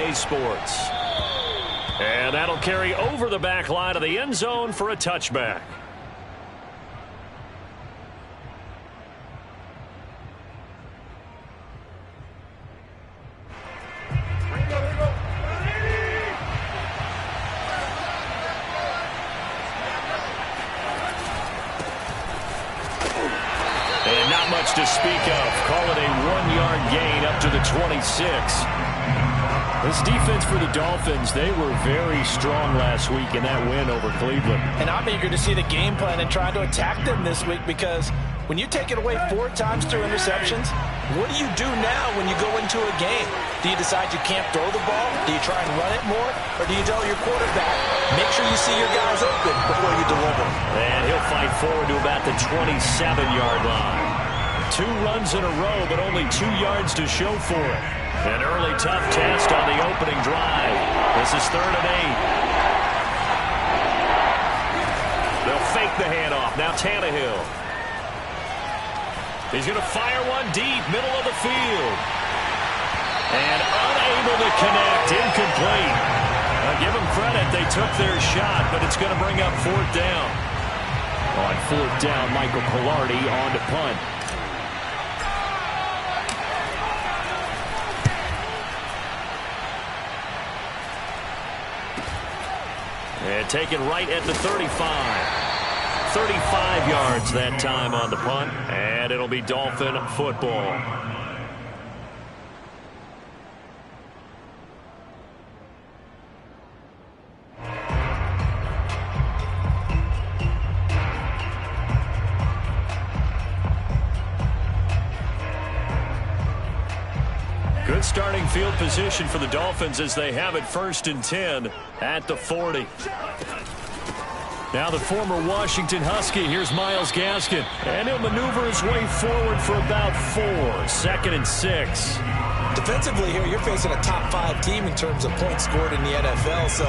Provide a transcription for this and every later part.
EA Sports. And that'll carry over the back line of the end zone for a touchback. And not much to speak of. Call it a 1-yard gain up to the 26. This defense for the Dolphins, they were very strong last week in that win over Cleveland. And I'm eager to see the game plan and try to attack them this week, because when you take it away 4 times through interceptions, what do you do now when you go into a game? Do you decide you can't throw the ball? Do you try and run it more? Or do you tell your quarterback, make sure you see your guys open before you deliver? And he'll fight forward to about the 27-yard line. 2 runs in a row, but only 2 yards to show for it. An early tough test on the opening drive. This is 3rd and 8. They'll fake the handoff. Now Tannehill. He's going to fire one deep, middle of the field. And unable to connect, incomplete. I'll give them credit, they took their shot, but it's going to bring up 4th down. On 4th down, Michael Pilardi on to punt. And taken right at the 35. 35 yards that time on the punt. And it'll be Dolphin football. Good starting field position for the Dolphins as they have it 1st and 10 at the 40. Now the former Washington Husky, here's Myles Gaskin. And he'll maneuver his way forward for about 4. 2nd and 6. Defensively here, you're facing a top 5 team in terms of points scored in the NFL. So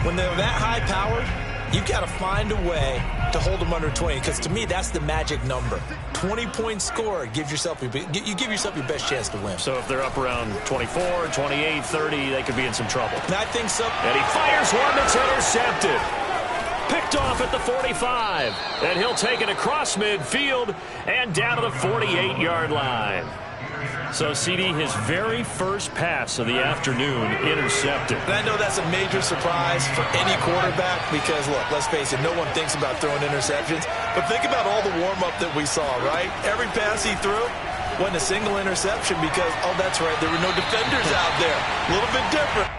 when they're that high-powered, you've got to find a way to hold them under 20, because to me, that's the magic number. 20 points scored, you give yourself your best chance to win. So if they're up around 24, 28, 30, they could be in some trouble. I think so. And he fires one that's intercepted. Picked off at the 45. And he'll take it across midfield and down to the 48-yard line. So, CD, his very first pass of the afternoon intercepted. And I know that's a major surprise for any quarterback because, look, let's face it, no one thinks about throwing interceptions. But think about all the warm-up that we saw, right? Every pass he threw wasn't a single interception because, oh, that's right, there were no defenders out there. A little bit different.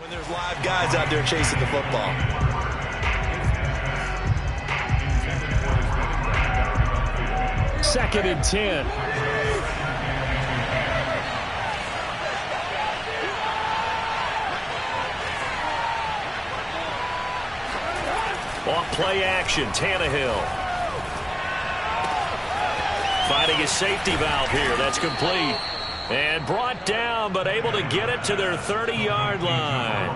When there's live guys out there chasing the football. Second and 10. Off play action, Tannehill. Finding a safety valve here. That's complete. And brought down, but able to get it to their 30-yard line.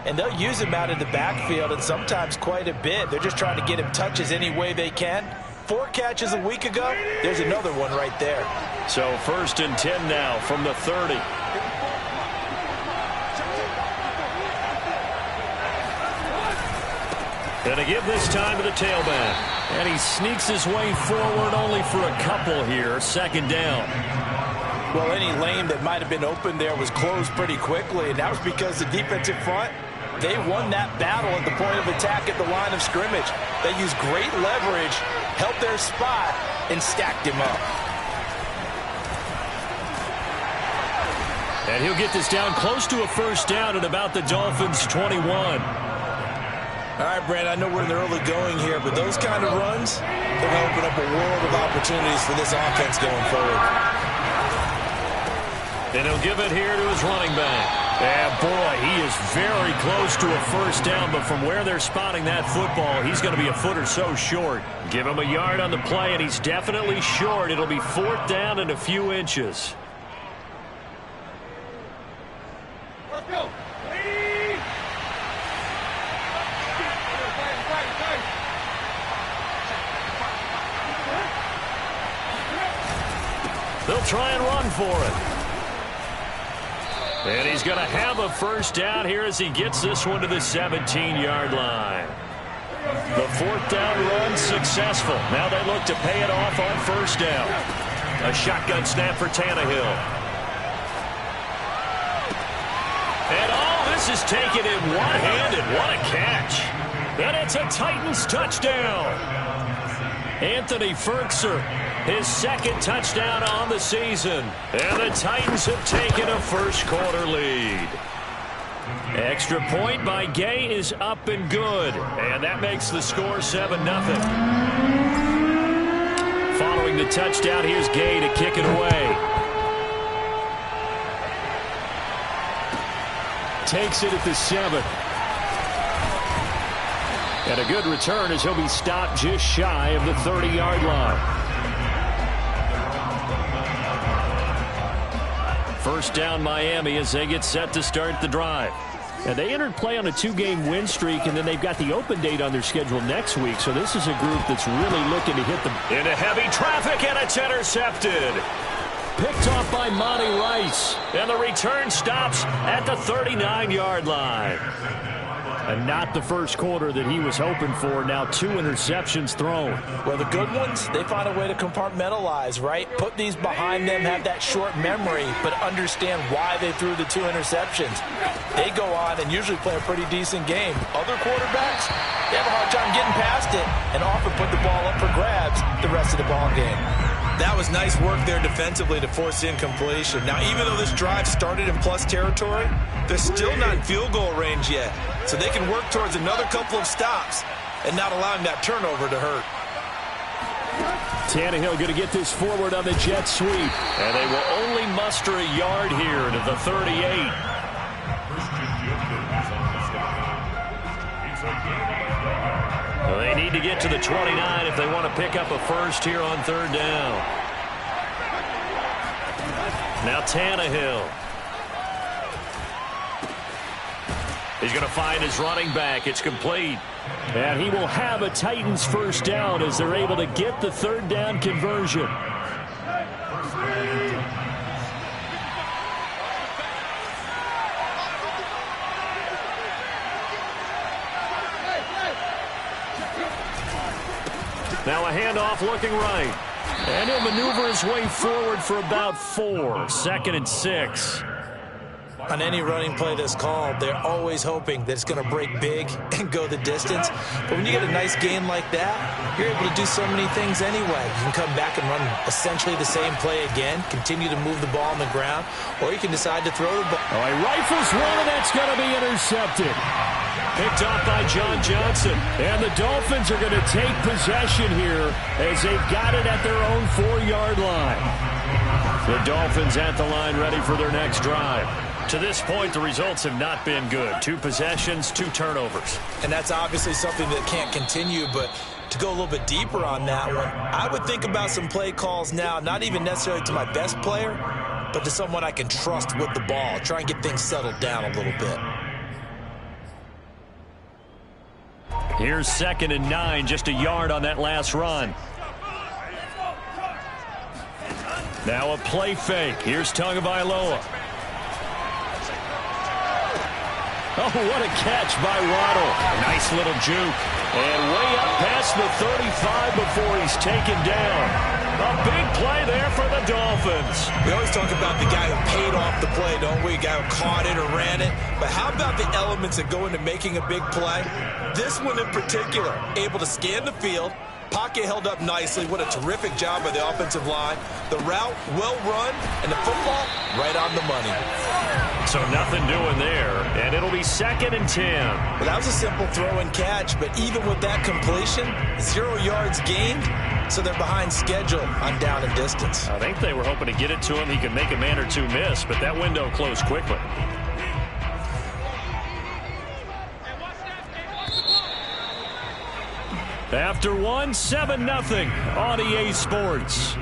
And they'll use him out in the backfield, and sometimes quite a bit. They're just trying to get him touches any way they can. 4 catches a week ago. There's another one right there. So 1st and 10 now from the 30. And a give this time to the tailback. And he sneaks his way forward only for a couple here. 2nd down. Well, any lane that might have been open there was closed pretty quickly, and that was because the defensive front, they won that battle at the point of attack at the line of scrimmage. They used great leverage, held their spot, and stacked him up. And he'll get this down close to a first down at about the Dolphins' 21. All right, Brand, I know we're in the early going here, but those kind of runs, they're going to open up a world of opportunities for this offense going forward. And he'll give it here to his running back. And, boy, he is very close to a first down, but from where they're spotting that football, he's going to be a foot or so short. Give him a yard on the play, and he's definitely short. It'll be fourth down and a few inches. Let's go. They'll try and run for it. And he's going to have a first down here as he gets this one to the 17-yard line. The fourth down run successful. Now they look to pay it off on first down. A shotgun snap for Tannehill. And all this is taken in one-handed. What a catch. And it's a Titans touchdown. Anthony Ferkser, his second touchdown on the season. And the Titans have taken a first-quarter lead. Extra point by Gay is up and good. And that makes the score 7-0. Following the touchdown, here's Gay to kick it away. Takes it at the 7. And a good return as he'll be stopped just shy of the 30-yard line. First down Miami as they get set to start the drive. And they entered play on a 2-game win streak, and then they've got the open date on their schedule next week. So this is a group that's really looking to hit them. Into heavy traffic, and it's intercepted. Picked off by Monty Rice. And the return stops at the 39-yard line. And not the first quarter that he was hoping for. Now 2 interceptions thrown. Well, the good ones, they find a way to compartmentalize, right? Put these behind them, have that short memory, but understand why they threw the 2 interceptions. They go on and usually play a pretty decent game. Other quarterbacks, they have a hard time getting past it and often put the ball up for grabs the rest of the ball game. That was nice work there defensively to force incompletion. Now, even though this drive started in plus territory, they're still not in field goal range yet. So they can work towards another couple of stops and not allowing that turnover to hurt. Tannehill going to get this forward on the jet sweep. And they will only muster a yard here to the 38. Well, they need to get to the 29 if they want to pick up a first here on third down. Now Tannehill. He's going to find his running back. It's complete. And he will have a Titans first down as they're able to get the third down conversion. Now a handoff looking right. And he'll maneuver his way forward for about 4. Second and 6. On any running play that's called, they're always hoping that it's going to break big and go the distance. But when you get a nice gain like that, you're able to do so many things anyway. You can come back and run essentially the same play again, continue to move the ball on the ground, or you can decide to throw the ball. Oh, he rifles one, and that's going to be intercepted. Picked off by John Johnson. And the Dolphins are going to take possession here as they've got it at their own 4-yard line. The Dolphins at the line ready for their next drive. To this point, the results have not been good. 2 possessions, 2 turnovers. And that's obviously something that can't continue, but to go a little bit deeper on that one, I would think about some play calls now, not even necessarily to my best player, but to someone I can trust with the ball. Try and get things settled down a little bit. Here's 2nd and 9, just a yard on that last run. Now a play fake. Here's Tagovailoa. Oh, what a catch by Waddle. Nice little juke. And way up past the 35 before he's taken down. A big play there for the Dolphins. We always talk about the guy who paid off the play, don't we? A guy who caught it or ran it. But how about the elements that go into making a big play? This one in particular, able to scan the field. Pocket held up nicely. What a terrific job by the offensive line. The route, well run, and the football, right on the money. So nothing doing there, and it'll be 2nd and 10. Well, that was a simple throw and catch, but even with that completion, 0 yards gained, so they're behind schedule on down and distance. I think they were hoping to get it to him. He could make a man or two miss, but that window closed quickly. After 1, 7-0 on EA Sports.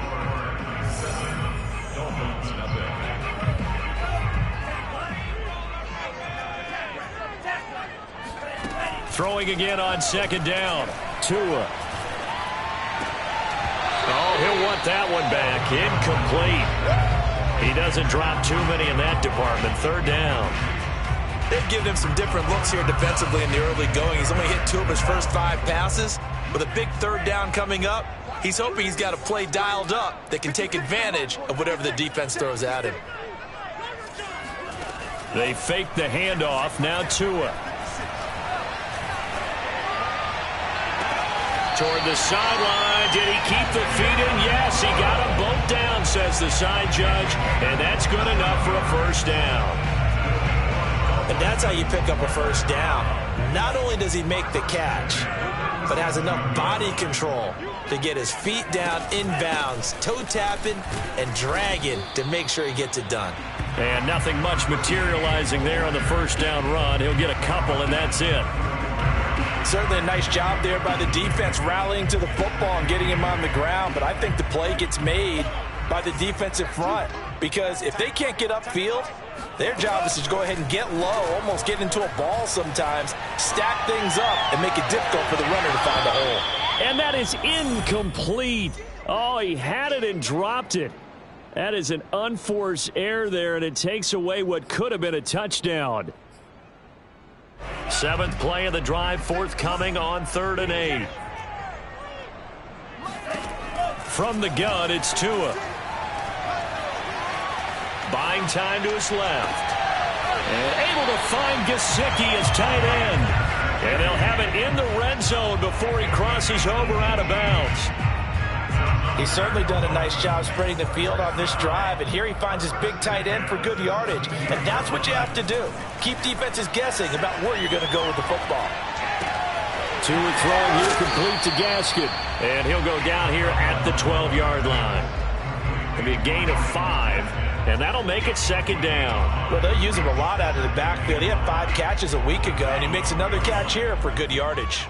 Throwing again on 2nd down. Tua. Oh, he'll want that one back. Incomplete. He doesn't drop too many in that department. 3rd down. They've given him some different looks here defensively in the early going. He's only hit 2 of his first 5 passes. With a big 3rd down coming up, he's hoping he's got a play dialed up that can take advantage of whatever the defense throws at him. They fake the handoff. Now Tua. Toward the sideline. Did he keep the feet in? Yes, he got them both down, says the side judge. And that's good enough for a 1st down. And that's how you pick up a 1st down. Not only does he make the catch, but has enough body control to get his feet down inbounds, toe tapping and dragging to make sure he gets it done. And nothing much materializing there on the 1st down run. He'll get a couple, and that's it. Certainly a nice job there by the defense rallying to the football and getting him on the ground, but I think the play gets made by the defensive front because if they can't get upfield, their job is to go ahead and get low, almost get into a ball sometimes, stack things up, and make it difficult for the runner to find a hole. And that is incomplete. Oh, he had it and dropped it. That is an unforced error there, and it takes away what could have been a touchdown. 7th play of the drive, forthcoming on 3rd and 8. From the gun, it's Tua. Buying time to his left. And able to find Gesicki as tight end. And he'll have it in the red zone before he crosses over out of bounds. He's certainly done a nice job spreading the field on this drive, and here he finds his big tight end for good yardage. And that's what you have to do. Keep defenses guessing about where you're going to go with the football. Tua throwing here complete to Gaskin. And he'll go down here at the 12-yard line. It'll be a gain of 5, and that'll make it 2nd down. Well, they'll use him a lot out of the backfield. He had 5 catches a week ago, and he makes another catch here for good yardage.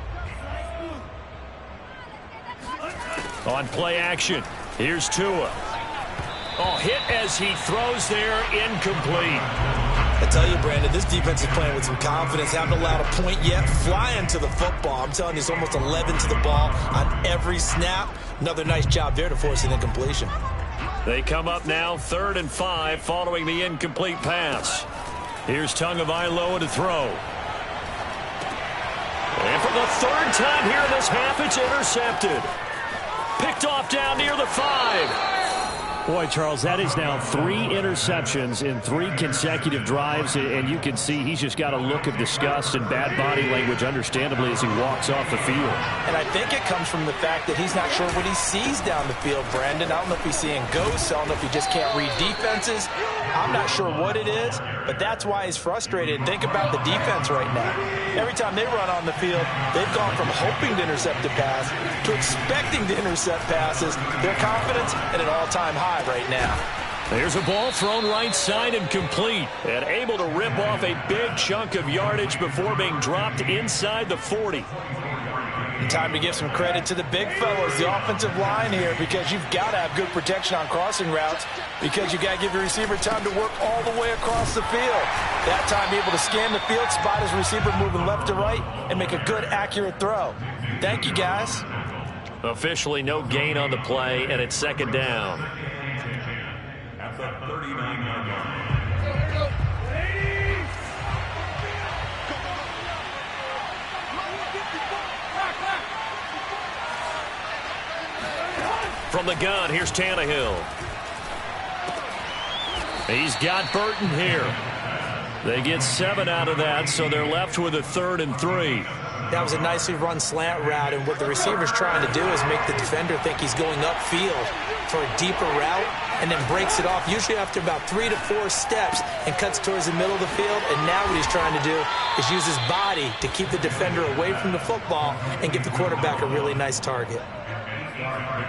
On play action, here's Tua. Oh, hit as he throws there, incomplete. I tell you, Brandon, this defense is playing with some confidence. Haven't allowed a point yet. Flying to the football. I'm telling you, it's almost 11 to the ball on every snap. Another nice job there to force an incompletion. They come up now 3rd and 5 following the incomplete pass. Here's Tagovailoa to throw. And for the 3rd time here in this half, it's intercepted. Picked off down near the 5. Boy, Charles, that is now 3 interceptions in 3 consecutive drives, and you can see he's just got a look of disgust and bad body language, understandably, as he walks off the field. And I think it comes from the fact that he's not sure what he sees down the field, Brandon. I don't know if he's seeing ghosts. I don't know if he just can't read defenses. I'm not sure what it is, but that's why he's frustrated. Think about the defense right now. Every time they run on the field, they've gone from hoping to intercept a pass to expecting to intercept passes. Their confidence at an all-time high right now. There's a ball thrown right side and complete, and able to rip off a big chunk of yardage before being dropped inside the 40. And time to give some credit to the big fellas, the offensive line here, because you've got to have good protection on crossing routes, because you got to give your receiver time to work all the way across the field. That time able to scan the field, spot his receiver moving left to right, and make a good, accurate throw. Thank you, guys. Officially no gain on the play, and it's 2nd down. At the 39-yard line. From the gun, here's Tannehill. He's got Burton here. They get 7 out of that, so they're left with a 3rd and 3. That was a nicely run slant route, and what the receiver's trying to do is make the defender think he's going upfield for a deeper route, and then breaks it off, usually after about 3 to 4 steps, and cuts towards the middle of the field. And now what he's trying to do is use his body to keep the defender away from the football and give the quarterback a really nice target.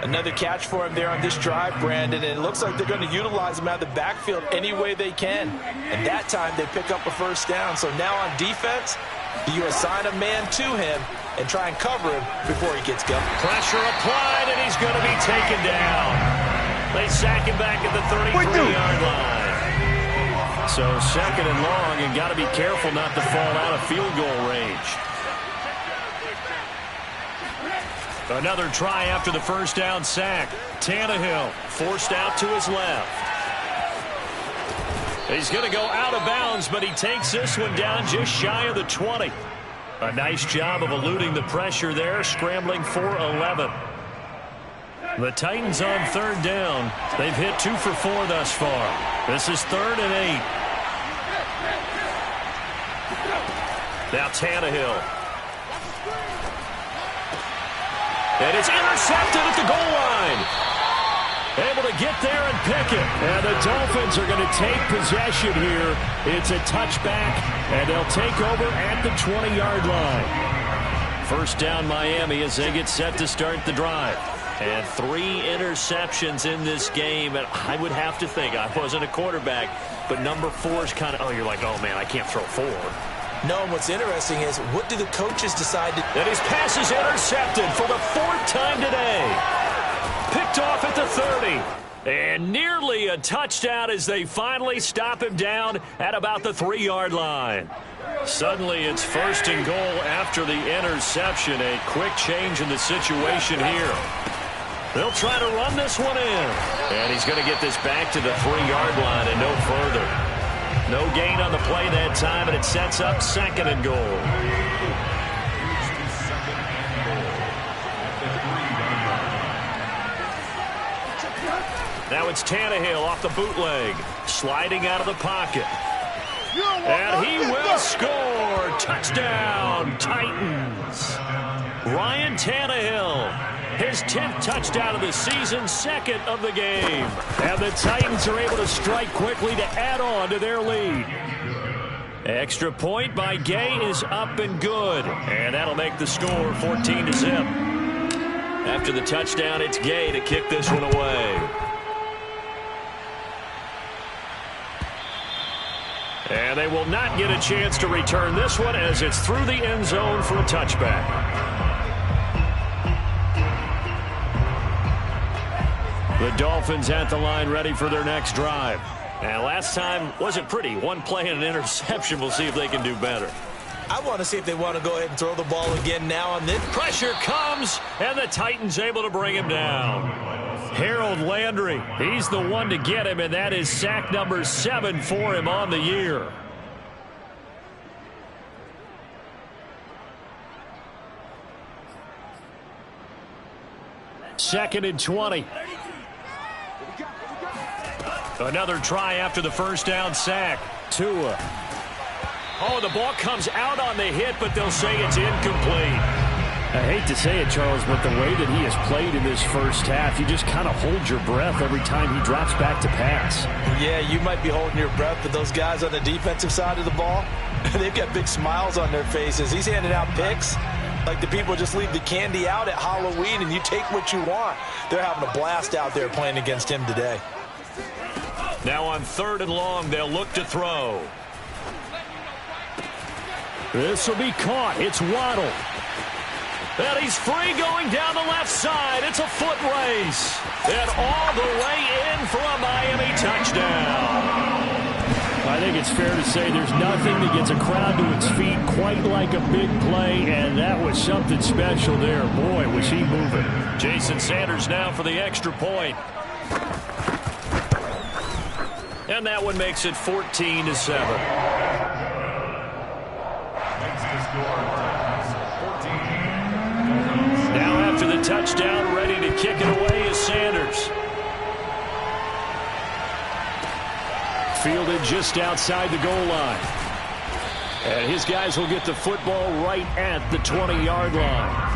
Another catch for him there on this drive, Brandon, and it looks like they're going to utilize him out of the backfield any way they can. And that time they pick up a first down. So now on defense, you assign a man to him and try and cover him before he gets going. Pressure applied, and he's going to be taken down. They sack him back at the 33-yard line. So 2nd and long, and got to be careful not to fall out of field goal range. Another try after the first down sack. Tannehill forced out to his left. He's going to go out of bounds, but he takes this one down just shy of the 20. A nice job of eluding the pressure there, scrambling for 11. The Titans on 3rd down. They've hit 2 for 4 thus far. This is 3rd and 8. Now Tannehill. And it's intercepted at the goal line. Able to get there and pick it. And the Dolphins are going to take possession here. It's a touchback, and they'll take over at the 20-yard line. First down Miami as they get set to start the drive. And 3 interceptions in this game. And I would have to think, I wasn't a quarterback, but number 4 is kind of, oh, you're like, oh, man, I can't throw 4. No, and what's interesting is, what do the coaches decide to... And his pass is intercepted for the 4th time today. Picked off at the 30. And nearly a touchdown as they finally stop him down at about the 3-yard line. Suddenly it's 1st and goal after the interception. A quick change in the situation here. They'll try to run this one in. And he's going to get this back to the 3-yard line and no further. No gain on the play that time, and it sets up 2nd and goal. Now it's Tannehill off the bootleg, sliding out of the pocket. And he will score. Touchdown, Titans. Ryan Tannehill, his 10th touchdown of the season, 2nd of the game. And the Titans are able to strike quickly to add on to their lead. Extra point by Gay is up and good. And that'll make the score 14-0. After the touchdown, it's Gay to kick this one away. And they will not get a chance to return this one as it's through the end zone for a touchback. The Dolphins at the line ready for their next drive. And last time wasn't pretty. 1 play and an interception. We'll see if they can do better. I want to see if they want to go ahead and throw the ball again now. And then pressure comes, and the Titans able to bring him down. Harold Landry, he's the one to get him, and that is sack number 7 for him on the year. Second and 20. Another try after the first down sack. Tua. Oh, the ball comes out on the hit, but they'll say it's incomplete. I hate to say it, Charles, but the way that he has played in this first half, you just kind of hold your breath every time he drops back to pass. Yeah, you might be holding your breath, but those guys on the defensive side of the ball, they've got big smiles on their faces. He's handing out picks like the people just leave the candy out at Halloween and you take what you want. They're having a blast out there playing against him today. Now on 3rd and long, they'll look to throw. This will be caught. It's Waddle. And he's free going down the left side. It's a foot race. And all the way in for a Miami touchdown. I think it's fair to say there's nothing that gets a crowd to its feet quite like a big play, and that was something special there. Boy, was he moving. Jason Sanders now for the extra point. And that one makes it 14-7. Now after the touchdown, ready to kick it away is Sanders. fielded just outside the goal line. And his guys will get the football right at the 20-yard line.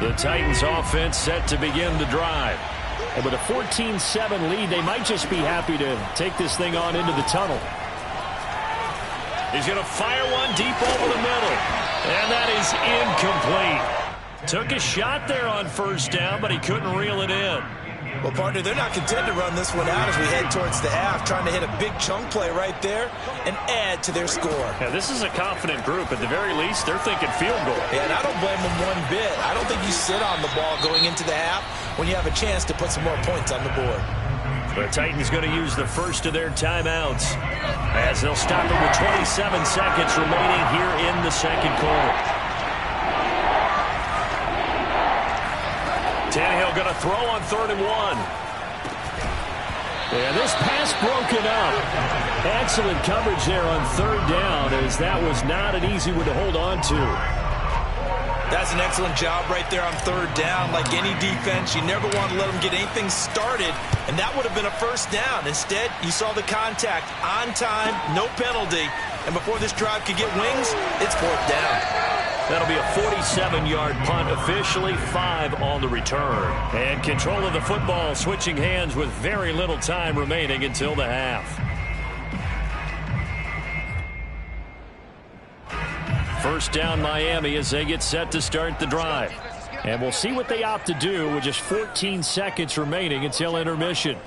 The Titans offense set to begin the drive. And with a 14-7 lead, they might just be happy to take this thing on into the tunnel. He's going to fire one deep over the middle. And that is incomplete. Took a shot there on first down, but he couldn't reel it in. Well, partner, they're not content to run this one out as we head towards the half, trying to hit a big chunk play right there and add to their score. Yeah, this is a confident group. At the very least, they're thinking field goal. Yeah, and I don't blame them one bit. I don't think you sit on the ball going into the half when you have a chance to put some more points on the board. The Titans going to use the first of their timeouts as they'll stop it with 27 seconds remaining here in the second quarter. Tannehill going to throw on 3rd and 1. And this pass broken up. Excellent coverage there on 3rd down, as that was not an easy one to hold on to. That's an excellent job right there on 3rd down. Like any defense, you never want to let them get anything started, and that would have been a first down. Instead, you saw the contact on time, no penalty, and before this drive could get wings, it's 4th down. That'll be a 47-yard punt, officially 5 on the return. And control of the football switching hands with very little time remaining until the half. First down Miami as they get set to start the drive. And we'll see what they opt to do with just 14 seconds remaining until intermission.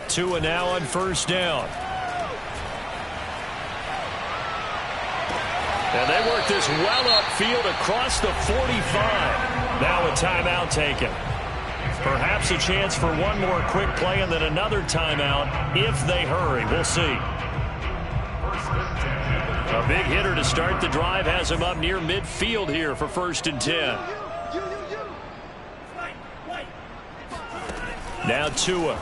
Tua now on first down. And they work this well upfield across the 45. Now a timeout taken. Perhaps a chance for one more quick play and then another timeout if they hurry. We'll see. A big hitter to start the drive has him up near midfield here for 1st and 10. Now Tua.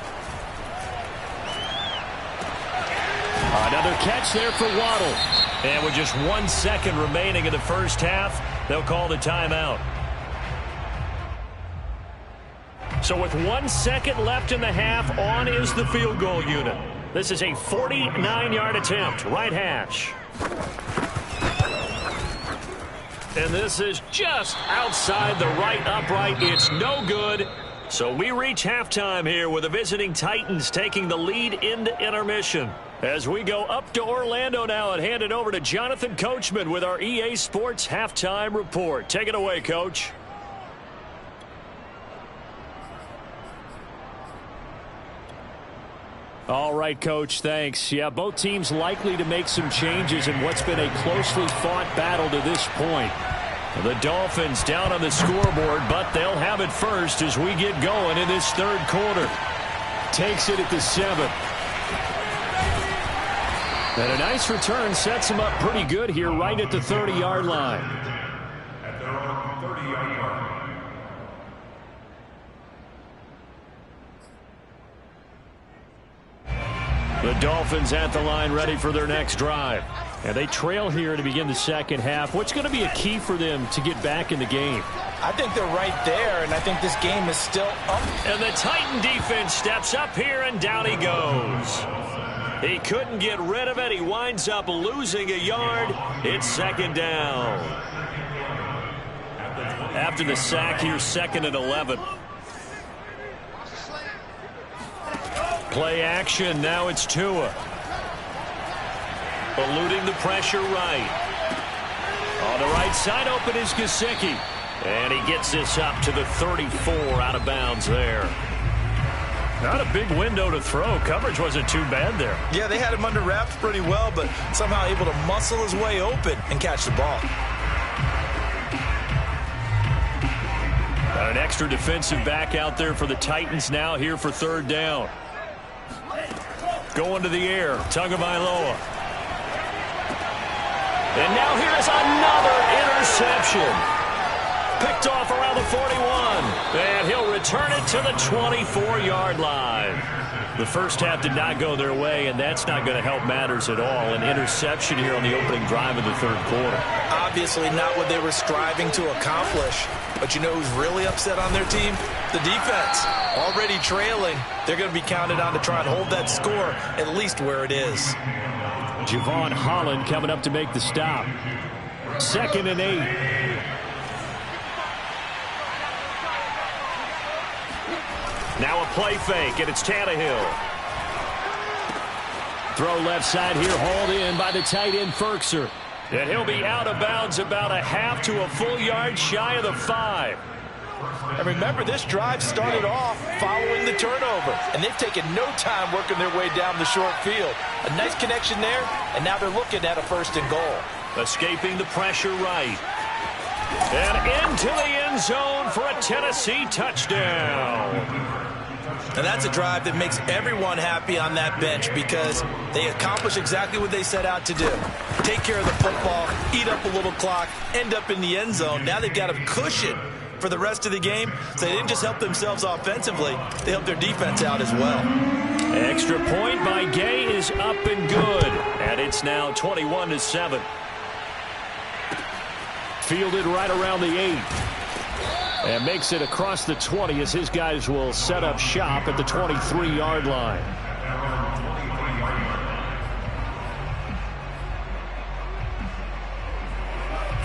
Another catch there for Waddle. And with just 1 second remaining in the first half, they'll call the timeout. So with 1 second left in the half, on is the field goal unit. This is a 49-yard attempt, right hash. And this is just outside the right upright. It's no good. So we reach halftime here with the visiting Titans taking the lead into intermission. As we go up to Orlando now and hand it over to Jonathan Coachman with our EA Sports Halftime Report. Take it away, Coach. All right, Coach, thanks. Yeah, both teams likely to make some changes in what's been a closely fought battle to this point. The Dolphins down on the scoreboard, but they'll have it first as we get going in this 3rd quarter. Takes it at the 7. And a nice return sets him up pretty good here right at the 30-yard line. At their own 30-yard line. The Dolphins at the line ready for their next drive. And they trail here to begin the second half. What's going to be a key for them to get back in the game? I think they're right there, and I think this game is still up. And the Titan defense steps up here, and down he goes. He couldn't get rid of it. He winds up losing a yard. It's 2nd down. After the sack, here's 2nd and 11. Play action. Now it's Tua. Eluding the pressure right. On the right side, open is Gesicki. And he gets this up to the 34 out of bounds there. Not a big window to throw. Coverage wasn't too bad there. Yeah, they had him under wraps pretty well, but somehow able to muscle his way open and catch the ball. Got an extra defensive back out there for the Titans now here for 3rd down. Going to the air. Tagovailoa. And now here is another interception. Picked off around the 41. And he'll return it to the 24-yard line. The first half did not go their way, and that's not going to help matters at all. An interception here on the opening drive of the third quarter. Obviously not what they were striving to accomplish. But you know who's really upset on their team? The defense. Already trailing. They're going to be counted on to try and hold that score at least where it is. Javon Holland coming up to make the stop. 2nd and 8. Now a play fake, and it's Tannehill. Throw left side here, hauled in by the tight end, Ferkser. And he'll be out of bounds about a half to a full yard shy of the 5. And remember, this drive started off following the turnover. And they've taken no time working their way down the short field. A nice connection there, and now they're looking at a 1st and goal. Escaping the pressure right. And into the end zone for a Tennessee touchdown. And that's a drive that makes everyone happy on that bench because they accomplish exactly what they set out to do. Take care of the football, eat up a little clock, end up in the end zone. Now they've got a cushion for the rest of the game. So they didn't just help themselves offensively, they helped their defense out as well. Extra point by Gay is up and good. And it's now 21-7. Fielded right around the 8. And makes it across the 20 as his guys will set up shop at the 23-yard line.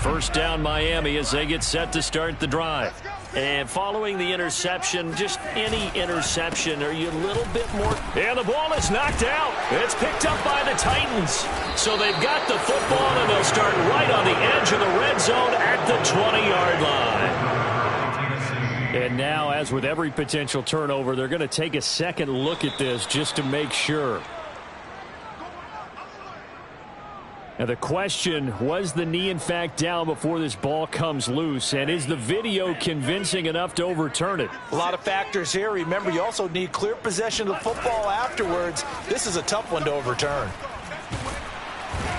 First down Miami as they get set to start the drive. And following the interception, just any interception, are you a little bit more? And the ball is knocked out. It's picked up by the Titans. So they've got the football, and they'll start right on the edge of the red zone at the 20-yard line. And now, as with every potential turnover, they're going to take a second look at this just to make sure. Now the question, was the knee in fact down before this ball comes loose? And is the video convincing enough to overturn it? A lot of factors here. Remember, you also need clear possession of the football afterwards. This is a tough one to overturn.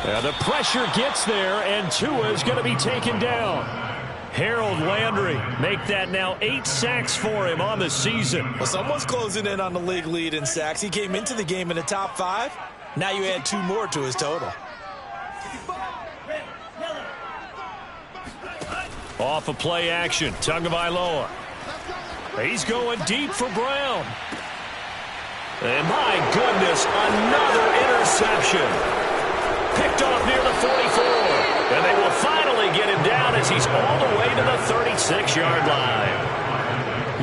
The pressure gets there, and Tua is going to be taken down. Harold Landry make that now 8 sacks for him on the season. Well, someone's closing in on the league lead in sacks. He came into the game in the top 5. Now you add 2 more to his total. Off a play action, Tagovailoa. He's going deep for Brown. And my goodness, another interception. Picked off near the 44. And they will finally get him down as he's all the way to the 36-yard line.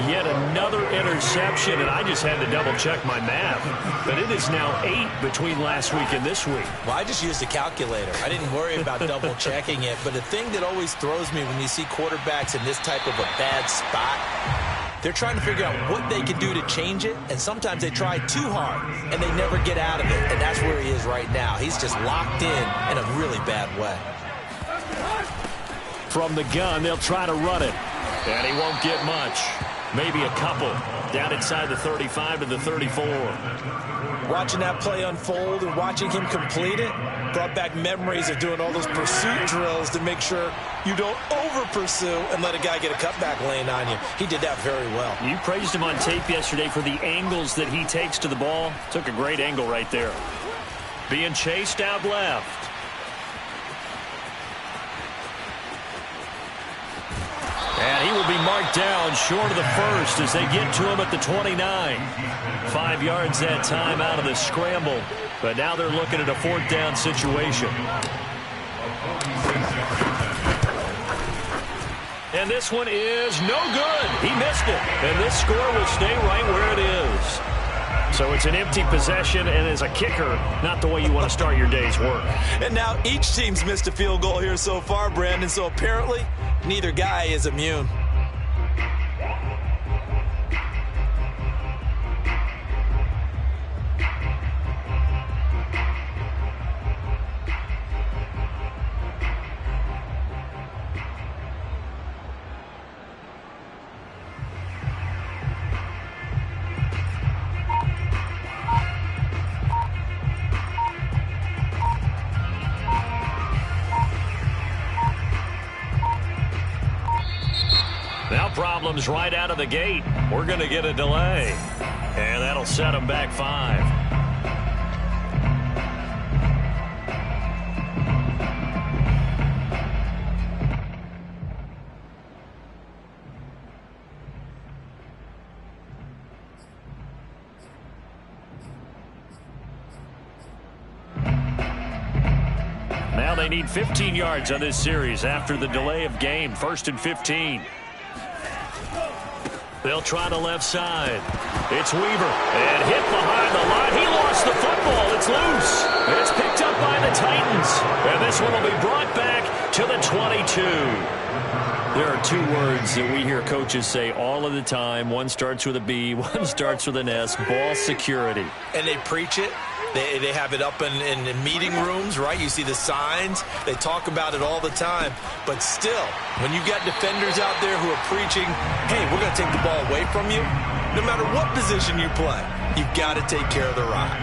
Yet another interception, and I just had to double-check my math. But it is now 8 between last week and this week. Well, I just used a calculator. I didn't worry about double-checking it. But the thing that always throws me when you see quarterbacks in this type of a bad spot, they're trying to figure out what they can do to change it, and sometimes they try too hard, and they never get out of it. And that's where he is right now. He's just locked in a really bad way. From the gun, they'll try to run it. And he won't get much. Maybe a couple. Down inside the 35 to the 34. Watching that play unfold and watching him complete it brought back memories of doing all those pursuit drills to make sure you don't over-pursue and let a guy get a cutback lane on you. He did that very well. You praised him on tape yesterday for the angles that he takes to the ball. Took a great angle right there. Being chased out left. And he will be marked down short of the first as they get to him at the 29. 5 yards that time out of the scramble. But now they're looking at a 4th down situation. And this one is no good. He missed it. And this score will stay right where it is. So it's an empty possession, and as a kicker, not the way you want to start your day's work. And now each team's missed a field goal here so far, Brandon, so apparently neither guy is immune. problems right out of the gate. We're going to get a delay. And that'll set them back 5. Now they need 15 yards on this series after the delay of game. 1st and 15. They'll try the left side. It's Weaver. And hit behind the line. He lost the football. It's loose. It's picked up by the Titans. And this one will be brought back to the 22. There are 2 words that we hear coaches say all of the time. One starts with a B, one starts with an S. Ball security. And they preach it. They have it up in meeting rooms, right? You see the signs. They talk about it all the time. But still, when you got defenders out there who are preaching, hey, we're going to take the ball away from you, no matter what position you play, you've got to take care of the rock.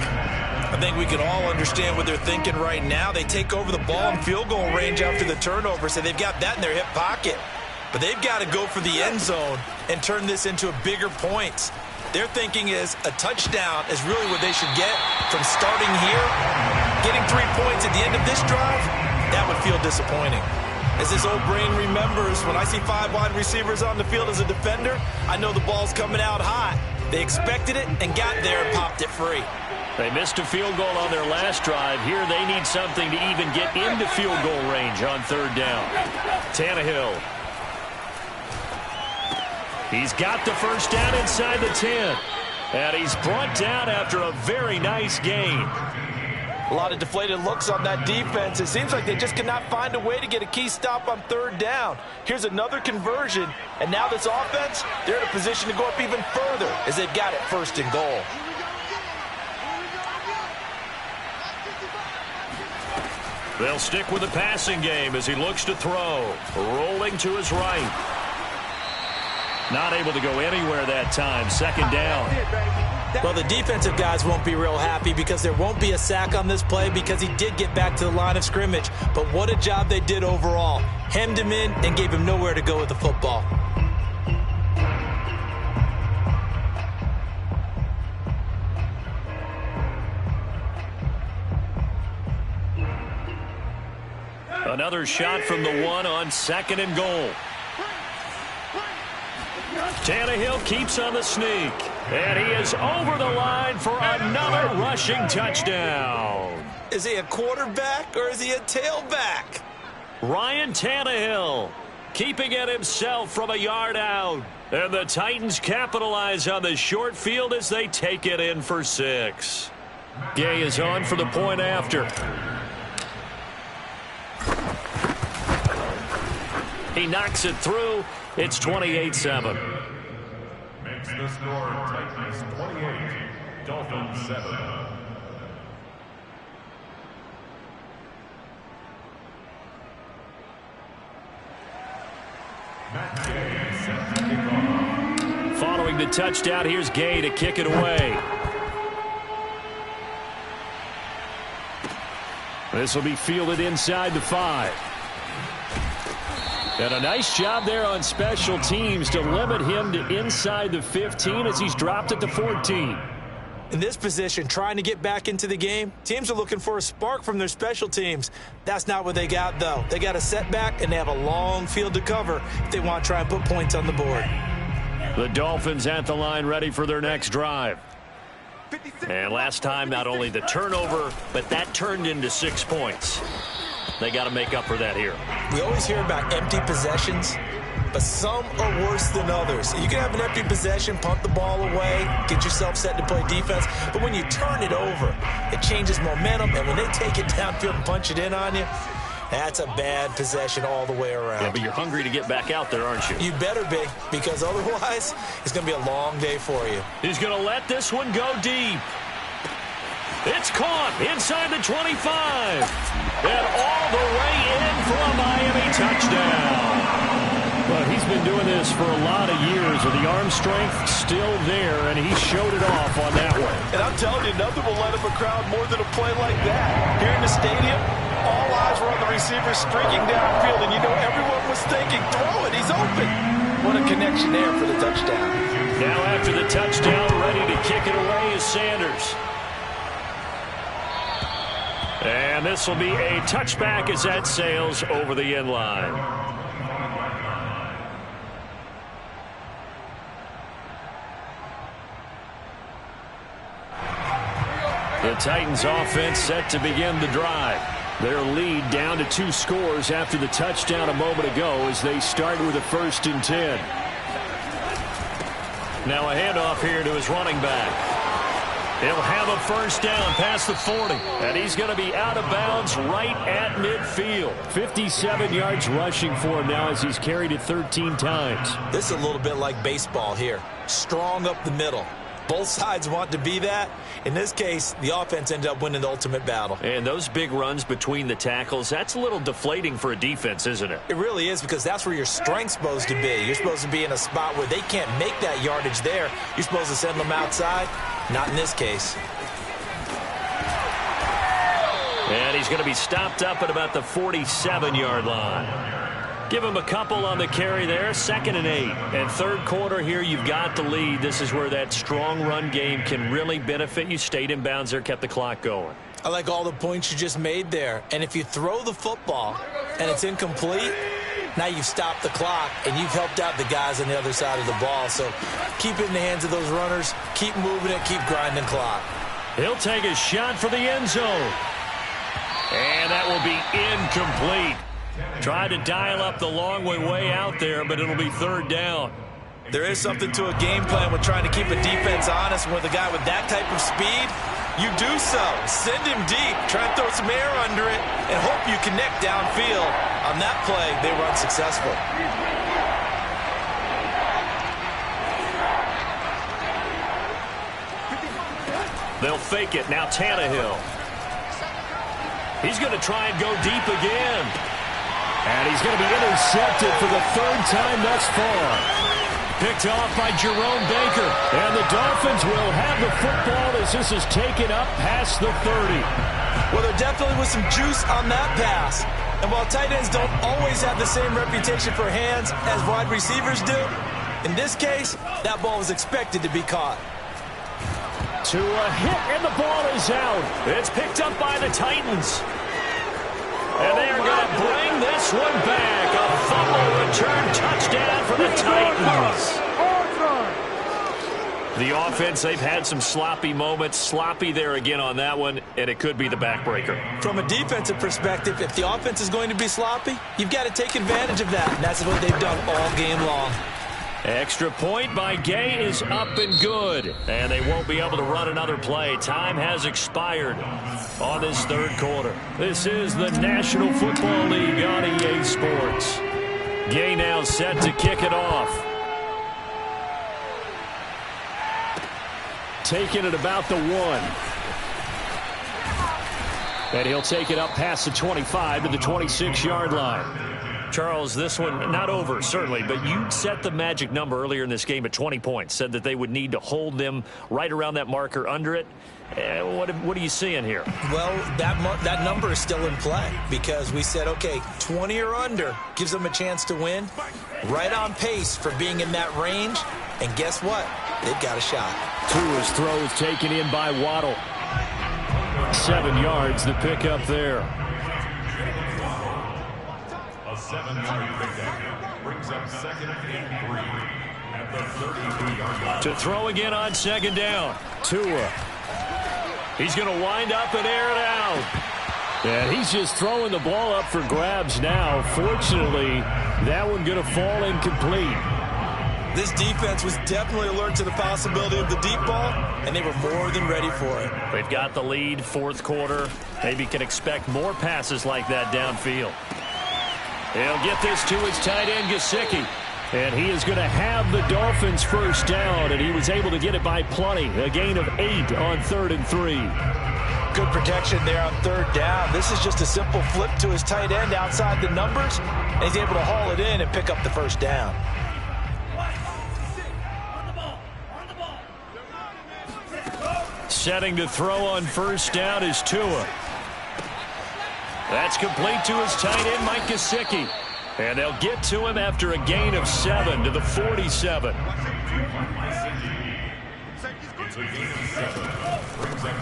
I think we can all understand what they're thinking right now. They take over the ball in field goal range after the turnover, so they've got that in their hip pocket. But they've got to go for the end zone and turn this into a bigger points. Their thinking is a touchdown is really what they should get from starting here. Getting 3 points at the end of this drive, that would feel disappointing. As this old brain remembers, when I see 5 wide receivers on the field as a defender, I know the ball's coming out hot. They expected it and got there and popped it free. They missed a field goal on their last drive. Here they need something to even get into field goal range on 3rd down. Tannehill. He's got the first down inside the 10. And he's brought down after a very nice gain. A lot of deflated looks on that defense. It seems like they just cannot find a way to get a key stop on 3rd down. Here's another conversion. And now this offense, they're in a position to go up even further as they've got it 1st and goal. They'll stick with the passing game as he looks to throw. Rolling to his right. Not able to go anywhere that time. 2nd down. Well, the defensive guys won't be real happy because there won't be a sack on this play because he did get back to the line of scrimmage. But what a job they did overall. Hemmed him in and gave him nowhere to go with the football. Another shot from the 1 on 2nd and goal. Tannehill keeps on the sneak. And he is over the line for another rushing touchdown. Is he a quarterback or is he a tailback? Ryan Tannehill keeping it himself from a yard out. And the Titans capitalize on the short field as they take it in for 6. Gay is on for the point after. He knocks it through. It's 28-7. Makes the score Titans 28, Dolphins 7. Matt Gay set to kick off. Following the touchdown, here's Gay to kick it away. This will be fielded inside the 5. And a nice job there on special teams to limit him to inside the 15 as he's dropped it to 14. In this position, trying to get back into the game, teams are looking for a spark from their special teams. That's not what they got, though. They got a setback, and they have a long field to cover if they want to try and put points on the board. The Dolphins at the line ready for their next drive. And last time, not only the turnover, but that turned into 6 points. They got to make up for that here. We always hear about empty possessions, but some are worse than others. You can have an empty possession, punt the ball away, get yourself set to play defense, but when you turn it over, it changes momentum, and when they take it downfield and punch it in on you, that's a bad possession all the way around. Yeah, but you're hungry to get back out there, aren't you? You better be, because otherwise, it's going to be a long day for you. He's going to let this one go deep. It's caught inside the 25. And all the way in for a Miami touchdown. Well, he's been doing this for a lot of years with the arm strength still there, and he showed it off on that one. And I'm telling you, nothing will light up a crowd more than a play like that. Here in the stadium, all eyes were on the receiver streaking downfield, and you know everyone was thinking, throw it, he's open. What a connection there for the touchdown. Now after the touchdown, ready to kick it away is Sanders. And this will be a touchback as that sails over the end line. The Titans offense set to begin the drive. Their lead down to 2 scores after the touchdown a moment ago as they start with a 1st and 10. Now a handoff here to his running back. He'll have a 1st down past the 40. And he's going to be out of bounds right at midfield. 57 yards rushing for him now as he's carried it 13 times. This is a little bit like baseball here. Strong up the middle. Both sides want to be that. In this case, the offense ended up winning the ultimate battle. And those big runs between the tackles, that's a little deflating for a defense, isn't it? It really is, because that's where your strength's supposed to be. You're supposed to be in a spot where they can't make that yardage there. You're supposed to send them outside. Not in this case. And he's going to be stopped up at about the 47-yard line. Give him a couple on the carry there. 2nd and 8. And 3rd quarter here, you've got the lead. This is where that strong run game can really benefit you. Stayed in bounds there, kept the clock going. I like all the points you just made there. And if you throw the football and it's incomplete, now you've stopped the clock and you've helped out the guys on the other side of the ball. So keep it in the hands of those runners. Keep moving it. Keep grinding clock. He'll take a shot for the end zone. And that will be incomplete. Tried to dial up the long way out there, but it'll be 3rd down. There is something to a game plan with trying to keep a defense honest. With a guy with that type of speed, you do so. Send him deep. Try and throw some air under it and hope you connect downfield. On that play, they were unsuccessful. They'll fake it. Now Tannehill. He's going to try and go deep again. And he's going to be intercepted for the 3rd time thus far. Picked off by Jerome Baker. And the Dolphins will have the football as this is taken up past the 30. Well, there definitely was some juice on that pass. And while tight ends don't always have the same reputation for hands as wide receivers do, in this case, that ball was expected to be caught. To a hit, and the ball is out. It's picked up by the Titans. And they are going to bring this one back. A fumble return touchdown for the Titans. The offense, they've had some sloppy moments. Sloppy there again on that one, and it could be the backbreaker. From a defensive perspective, if the offense is going to be sloppy, you've got to take advantage of that. And that's what they've done all game long. Extra point by Gay is up and good. And they won't be able to run another play. Time has expired on this 3rd quarter. This is the National Football League on EA Sports. Gay now set to kick it off. Taking it about the 1. And he'll take it up past the 25 to the 26-yard line. Charles, this one not over, certainly, but you set the magic number earlier in this game at 20 points. Said that they would need to hold them right around that marker under it. What are you seeing here? Well, that number is still in play because we said, okay, 20 or under gives them a chance to win. Right on pace for being in that range. And guess what? They've got a shot. Tua's throw is taken in by Waddle. 7 yards, the pickup there. A 7-yard pickup brings up 2nd and 3 at the 32-yard line. To throw again on 2nd down. Tua. He's going to wind up and air it out. And he's just throwing the ball up for grabs now. Fortunately, that one going to fall incomplete. This defense was definitely alert to the possibility of the deep ball, and they were more than ready for it. They've got the lead, 4th quarter. Maybe can expect more passes like that downfield. He'll get this to his tight end, Gesicki. And he is going to have the Dolphins 1st down, and he was able to get it by plenty. A gain of 8 on 3rd and 3. Good protection there on 3rd down. This is just a simple flip to his tight end outside the numbers, and he's able to haul it in and pick up the 1st down. Setting to throw on 1st down is Tua. That's complete to his tight end, Mike Gesicki. And they'll get to him after a gain of 7 to the 47.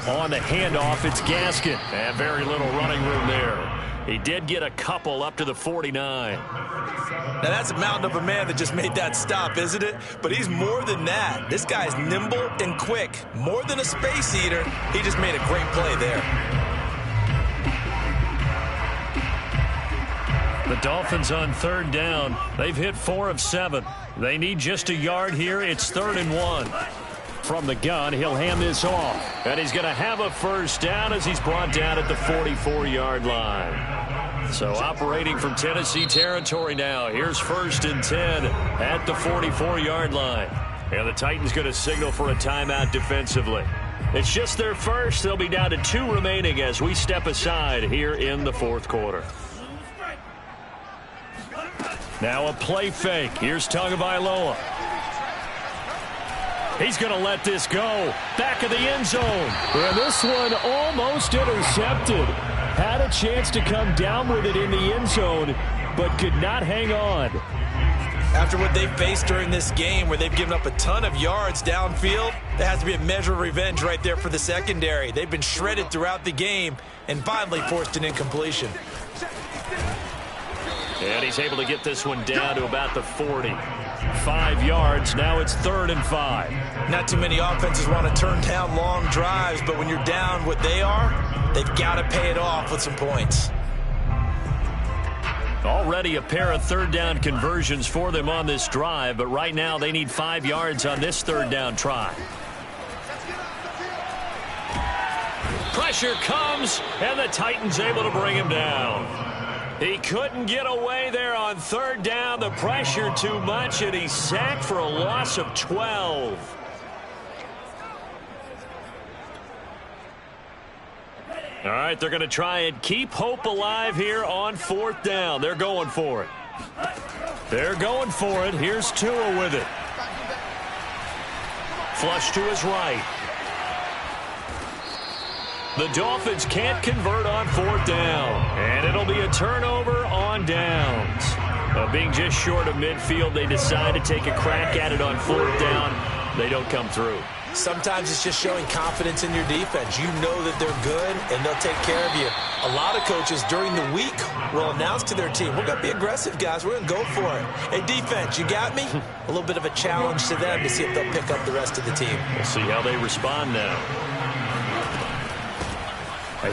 On the handoff, it's Gaskin. And very little running room there. He did get a couple up to the 49. Now, that's a mountain of a man that just made that stop, isn't it? But he's more than that. This guy's nimble and quick. More than a space eater. He just made a great play there. The Dolphins on 3rd down. They've hit 4 of 7. They need just a yard here. It's 3rd and 1. From the gun, he'll hand this off. And he's going to have a first down as he's brought down at the 44-yard line. So operating from Tennessee territory now. Here's 1st and 10 at the 44-yard line. And the Titans going to signal for a timeout defensively. It's just their first. They'll be down to 2 remaining as we step aside here in the 4th quarter. Now a play fake. Here's Tagovailoa. He's going to let this go. Back of the end zone. And this one almost intercepted. Had a chance to come down with it in the end zone, but could not hang on. After what they faced during this game where they've given up a ton of yards downfield, there has to be a measure of revenge right there for the secondary. They've been shredded throughout the game and finally forced an incompletion. And he's able to get this one down to about the 40. 5 yards. Now it's 3rd and 5. Not too many offenses want to turn down long drives, but when you're down what they are, they've got to pay it off with some points. Already a pair of 3rd down conversions for them on this drive, but right now they need 5 yards on this 3rd down try. Pressure comes, and the Titans able to bring him down. He couldn't get away there on 3rd down. The pressure too much, and he's sacked for a loss of 12. All right, they're going to try and keep hope alive here on 4th down. They're going for it. They're going for it. Here's Tua with it. Flush to his right. The Dolphins can't convert on 4th down, and it'll be a turnover on downs. Being just short of midfield, they decide to take a crack at it on 4th down. They don't come through. Sometimes it's just showing confidence in your defense. You know that they're good, and they'll take care of you. A lot of coaches during the week will announce to their team, we're going to be aggressive, guys. We're going to go for it. Hey, defense, you got me? A little bit of a challenge to them to see if they'll pick up the rest of the team. We'll see how they respond now.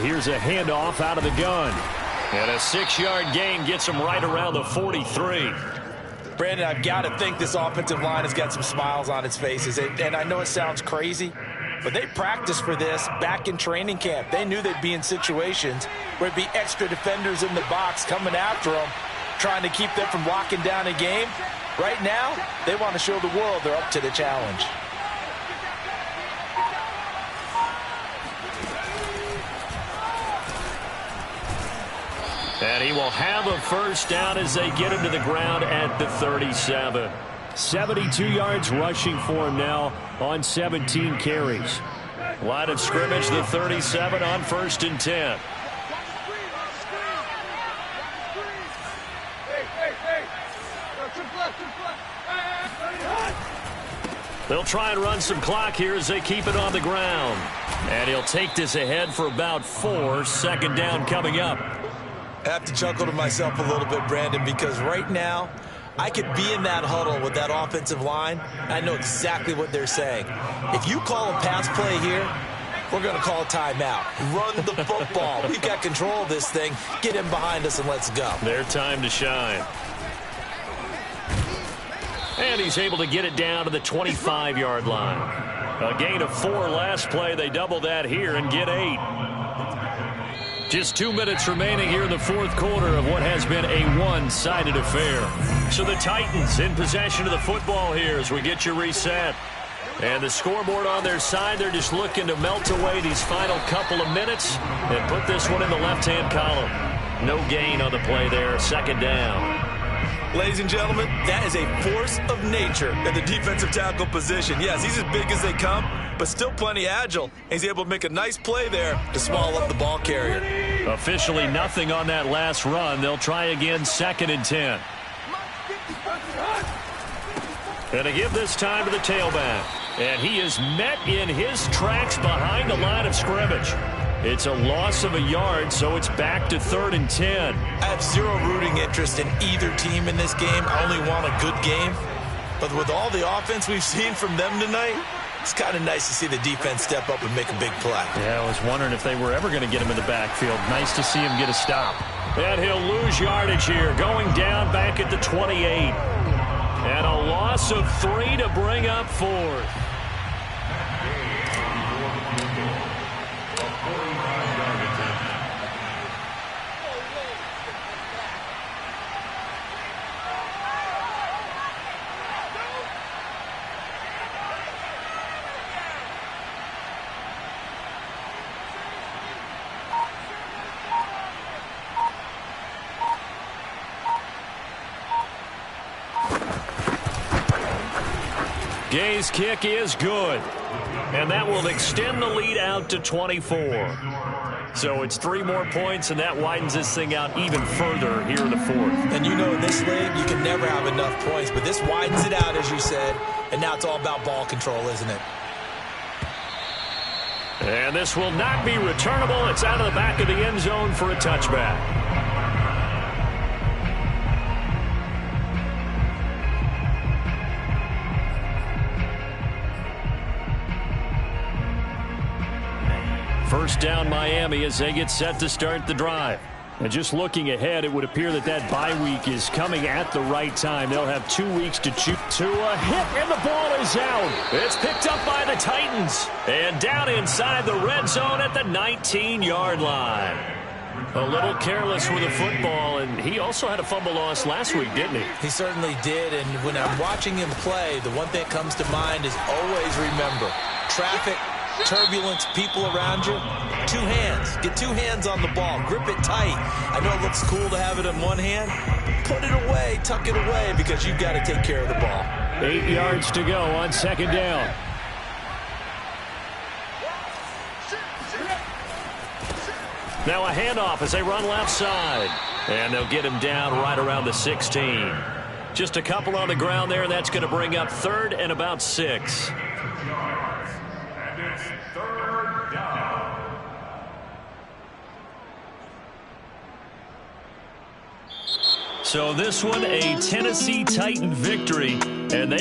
Here's a handoff out of the gun. And a 6-yard gain gets him right around the 43. Brandon, I've got to think this offensive line has got some smiles on its faces. And I know it sounds crazy, but they practiced for this back in training camp. They knew they'd be in situations where there'd be extra defenders in the box coming after them, trying to keep them from locking down a game. Right now, they want to show the world they're up to the challenge. And he will have a first down as they get him to the ground at the 37. 72 yards rushing for him now on 17 carries. Line of scrimmage, the 37 on 1st and 10. They'll try and run some clock here as they keep it on the ground. And he'll take this ahead for about 4. 2nd down coming up. I have to chuckle to myself a little bit, Brandon, because right now I could be in that huddle with that offensive line. I know exactly what they're saying. If you call a pass play here, we're going to call a timeout. Run the football. We've got control of this thing. Get him behind us and let's go. Their time to shine. And he's able to get it down to the 25-yard line. A gain of 4 last play. They double that here and get 8. Just 2 minutes remaining here in the 4th quarter of what has been a one-sided affair. So the Titans in possession of the football here as we get you reset. And the scoreboard on their side, they're just looking to melt away these final couple of minutes and put this one in the left-hand column. No gain on the play there, 2nd down. Ladies and gentlemen, that is a force of nature at the defensive tackle position. Yes, he's as big as they come, but still plenty agile. He's able to make a nice play there to swallow up the ball carrier. Officially nothing on that last run. They'll try again, 2nd and 10. And to give this time to the tailback. And he is met in his tracks behind the line of scrimmage. It's a loss of a yard, so it's back to 3rd and 10. I have zero rooting interest in either team in this game. I only want a good game. But with all the offense we've seen from them tonight, it's kind of nice to see the defense step up and make a big play. Yeah, I was wondering if they were ever going to get him in the backfield. Nice to see him get a stop. And he'll lose yardage here, going down back at the 28. And a loss of 3 to bring up 4th. Gay's kick is good. And that will extend the lead out to 24. So it's 3 more points, and that widens this thing out even further here in the 4th. And you know in this league, you can never have enough points. But this widens it out, as you said. And now it's all about ball control, isn't it? And this will not be returnable. It's out of the back of the end zone for a touchback. First down Miami as they get set to start the drive. And just looking ahead, it would appear that that bye week is coming at the right time. They'll have 2 weeks to choose to a hit, and the ball is out. It's picked up by the Titans. And down inside the red zone at the 19-yard line. A little careless with the football, and he also had a fumble loss last week, didn't he? He certainly did, and when I'm watching him play, the one thing that comes to mind is always remember, traffic, turbulence, people around you, 2 hands. Get 2 hands on the ball. Grip it tight. I know it looks cool to have it in one hand. Put it away, tuck it away, because you've got to take care of the ball. 8 yards to go on 2nd down. Now a handoff as they run left side. And they'll get him down right around the 16. Just a couple on the ground there, and that's going to bring up 3rd and about 6. So this one, a Tennessee Titan victory, and they